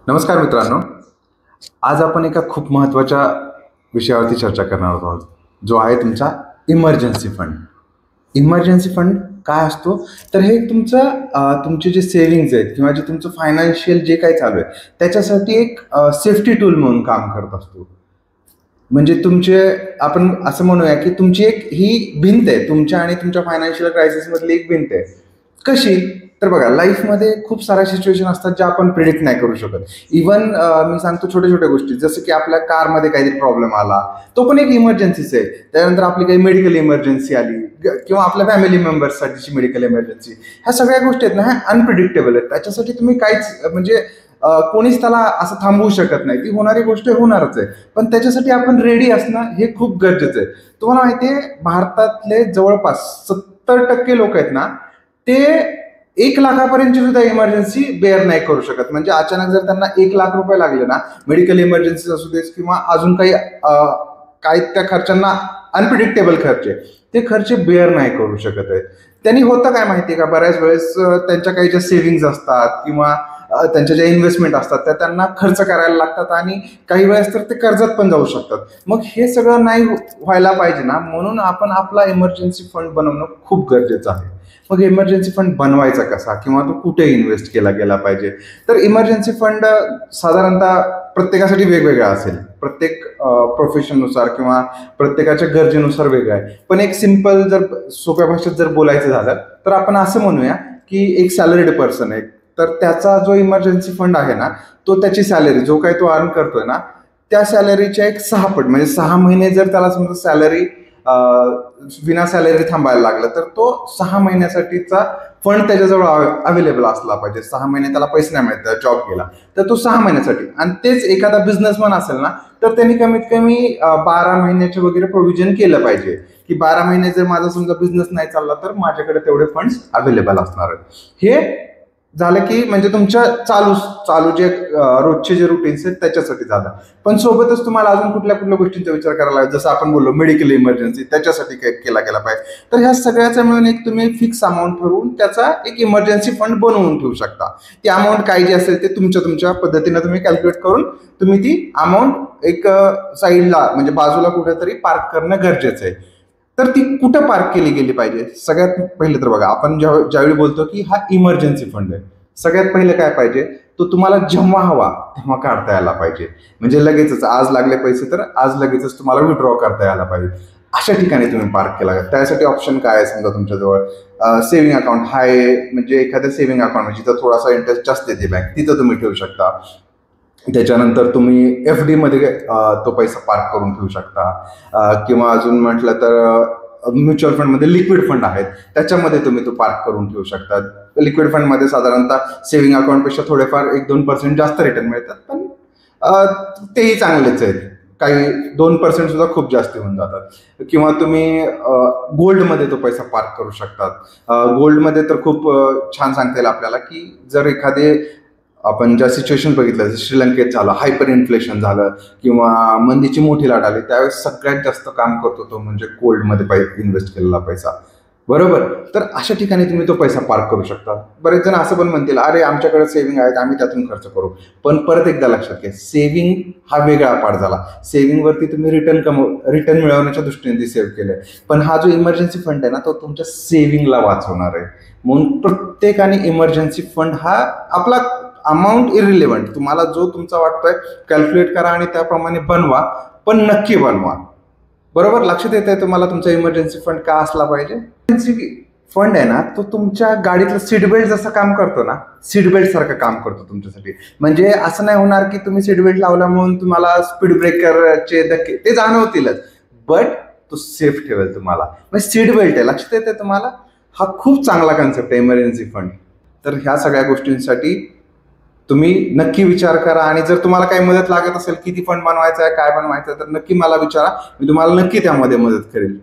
नमस्कार मित्रांनो. आज आपण एका खूप महत्त्वाच्या विषयावरती चर्चा करणार आहोत, जो आहे तुमचा इमर्जन्सी फंड. इमर्जन्सी फंड काय असतो? तर हे तुमचे जे सेव्हिंग्ज आहेत किंवा जे तुमचं फायनान्शियल जे काही चालू आहे त्याच्यासाठी एक सेफ्टी टूल म्हणून काम करत असतो. म्हणजे आपण असं म्हणूया की तुमची एक ही भिंत आहे, तुमच्या आणि तुमच्या फायनान्शियल क्रायसिसमधली एक भिंत आहे. कशी? तर बघा, लाईफमध्ये खूप साऱ्या सिच्युएशन असतात ज्या आपण प्रिडिक्ट नाही करू शकत. इव्हन मी सांगतो छोट्या छोट्या गोष्टी, जसं की आपल्या कारमध्ये काहीतरी प्रॉब्लेम आला, तो पण एक इमर्जन्सीच आहे. त्यानंतर आपली काही मेडिकल इमर्जन्सी आली किंवा आपल्या फॅमिली मेंबर्ससाठीची मेडिकल इमर्जन्सी, ह्या सगळ्या गोष्टी आहेत ना, ह्या अनप्रिडिक्टेबल आहेत. त्याच्यासाठी तुम्ही काहीच म्हणजे कोणीच त्याला असं थांबवू शकत नाही. ती होणारी गोष्ट होणारच आहे. पण त्याच्यासाठी आपण रेडी असणं हे खूप गरजेचं आहे. तुम्हाला माहिती आहे, भारतातले जवळपास 70% लोक आहेत ना, ते 1 लाखापर्यंतची सुद्धा इमर्जन्सी बेअर नाही करू शकत. म्हणजे अचानक जर त्यांना 1 लाख रुपये लागले ना, मेडिकल इमर्जन्सी असू देत किंवा अजून काही त्या खर्चांना अनप्रिडिक्टेबल खर्च आहे, ते खर्च बेअर नाही करू शकत आहेत. त्यांनी होतं काय माहिती आहे का, बऱ्याच वेळेस त्यांच्या काही ज्या सेव्हिंग्ज असतात किंवा त्यांच्या ज्या इन्व्हेस्टमेंट असतात त्या त्यांना खर्च करायला लागतात आणि काही वेळेस तर ते कर्जात पण जाऊ शकतात. मग हे सगळं नाही व्हायला पाहिजे ना, म्हणून आपण आपला इमर्जन्सी फंड बनवणं खूप गरजेचं आहे. मग इमर्जन्सी फंड बनवायचा कसा किंवा तो कुठे इन्व्हेस्ट केला गेला पाहिजे? तर इमर्जन्सी फंड साधारणतः प्रत्येकासाठी वेगवेगळा असेल, प्रत्येक प्रोफेशननुसार किंवा प्रत्येकाच्या गरजेनुसार वेगळा आहे. पण एक सिंपल जर सोप्या भाषेत जर बोलायचं झालं तर आपण असं म्हणूया की एक सॅलरीड पर्सन आहे, तर त्याचा जो इमर्जन्सी फंड आहे ना, तो त्याची सॅलरी जो काही तो अर्न करतोय ना, त्या सॅलरीच्या एक 6 पट, म्हणजे 6 महिने जर त्याला समजा सॅलरी विना सॅलरी थांबायला लागलं, तर तो 6 महिन्यासाठीचा फंड त्याच्याजवळ अवेलेबल असला पाहिजे. 6 महिने त्याला पैसे नाही मिळत, जॉब गेला तर तो 6 महिन्यासाठी. आणि तेच एखादा बिझनेसमॅन असेल ना, तर त्यांनी कमीत कमी 12 महिन्याचे वगैरे प्रोव्हिजन केलं पाहिजे, की 12 महिने जर माझा समजा बिझनेस नाही चालला तर माझ्याकडे तेवढे फंड्स अवेलेबल असणार आहेत. हे झालं की म्हणजे तुमच्या चालू चालू जे रोजचे जे रुटीन्स आहेत त्याच्यासाठी झालं. पण सोबतच तुम्हाला अजून कुठल्या कुठल्या गोष्टींचा विचार करायला लागेल, जसं आपण बोललो मेडिकल इमर्जन्सी, त्याच्यासाठी काय केला गेला पाहिजे. तर ह्या सगळ्याचा मिळून एक तुम्ही फिक्स अमाऊंट ठरवून त्याचा एक इमर्जन्सी फंड बनवून ठेवू शकता. ती अमाऊंट काय जी असेल ते तुमच्या तुमच्या पद्धतीने तुम्ही कॅल्क्युलेट करून तुम्ही ती अमाऊंट एक साईडला म्हणजे बाजूला कुठेतरी पार्क करणं गरजेचं आहे. तर ती कुठं पार्क केली गेली पाहिजे? सगळ्यात पहिले तर बघा, आपण ज्यावेळी बोलतो की हा इमर्जन्सी फंड आहे, सगळ्यात पहिले काय पाहिजे, तो तुम्हाला जेव्हा हवा तेव्हा काढता यायला पाहिजे. म्हणजे लगेचच आज लागले पैसे तर आज लगेचच तुम्हाला विड्रॉ करता यायला पाहिजे. अशा ठिकाणी तुम्ही पार्क केला. त्यासाठी ऑप्शन काय आहे? समजा तुमच्याजवळ सेव्हिंग अकाउंट आहे, म्हणजे एखाद्या सेव्हिंग अकाउंट जिथं थोडासा इंटरेस्ट जास्त देते बँक, तिथं तुम्ही ठेवू शकता. त्याच्यानंतर तुम्ही FD मध्ये तो पैसा पार्क करून ठेवू शकता. किंवा अजून म्हटलं तर म्युच्युअल फंडमध्ये लिक्विड फंड आहेत, त्याच्यामध्ये तुम्ही तो पार्क करून ठेवू शकता. लिक्विड फंडमध्ये साधारणतः सेव्हिंग अकाउंटपेक्षा थोडेफार 1-2% जास्त रिटर्न मिळतात, पण तेही चांगलेच आहेत. काही 2% सुद्धा खूप जास्त होऊन जातात. किंवा तुम्ही गोल्डमध्ये तो पैसा पार्क करू शकतात. गोल्डमध्ये तर खूप छान सांगता येईल आपल्याला, की जर एखादे आपण ज्या सिच्युएशन बघितलं, श्रीलंकेत झालं, हायपर इन्फ्लेशन झालं किंवा मंदीची मोठी लाट आली, त्यावेळेस सगळ्यात जास्त काम करतो तो म्हणजे गोल्डमध्ये इन्व्हेस्ट केलेला पैसा. बरोबर? तर अशा ठिकाणी तुम्ही तो पैसा पार्क करू शकता. बरेच जण असं पण म्हणतील, अरे आमच्याकडे सेव्हिंग आहेत, आम्ही त्यातून खर्च करू. पण परत एकदा लक्षात घ्या, सेव्हिंग हा वेगळा पार्ट झाला. सेव्हिंगवरती तुम्ही रिटर्न मिळवण्याच्या दृष्टीने ती सेव्ह केलंय. पण हा जो इमर्जन्सी फंड आहे ना, तो तुमच्या सेव्हिंगला वाचवणार आहे. म्हणून प्रत्येकाने इमर्जन्सी फंड हा आपला अमाऊंट इरिलेव्हंट, तुम्हाला जो तुमचा वाटतोय कॅल्क्युलेट करा आणि त्याप्रमाणे बनवा, पण नक्की बनवा. बरोबर? लक्षात येत आहे तुम्हाला तुमचा इमर्जन्सी फंड का असला पाहिजे? इमर्जन्सी फंड आहे ना, तो तुमच्या गाडीतलं सीट बेल्ट जसं काम करतो ना, सीट बेल्ट सारखं काम करतो तुमच्यासाठी. म्हणजे असं नाही होणार की तुम्ही सीट बेल्ट लावला म्हणून तुम्हाला स्पीड ब्रेकरचे धक्के ते जाणवतीलच, बट तो सेफ ठेवेल तुम्हाला. म्हणजे सीट बेल्ट आहे, लक्षात येते तुम्हाला? हा खूप चांगला कन्सेप्ट आहे इमर्जन्सी फंड. तर ह्या सगळ्या गोष्टींसाठी तुम्ही नक्की विचार करा. आणि जर तुम्हाला काही मदत लागत असेल, किती फंड बनवायचा आहे, काय बनवायचं आहे, तर नक्की मला विचारा. मी तुम्हाला नक्की त्यामध्ये मदत करेल.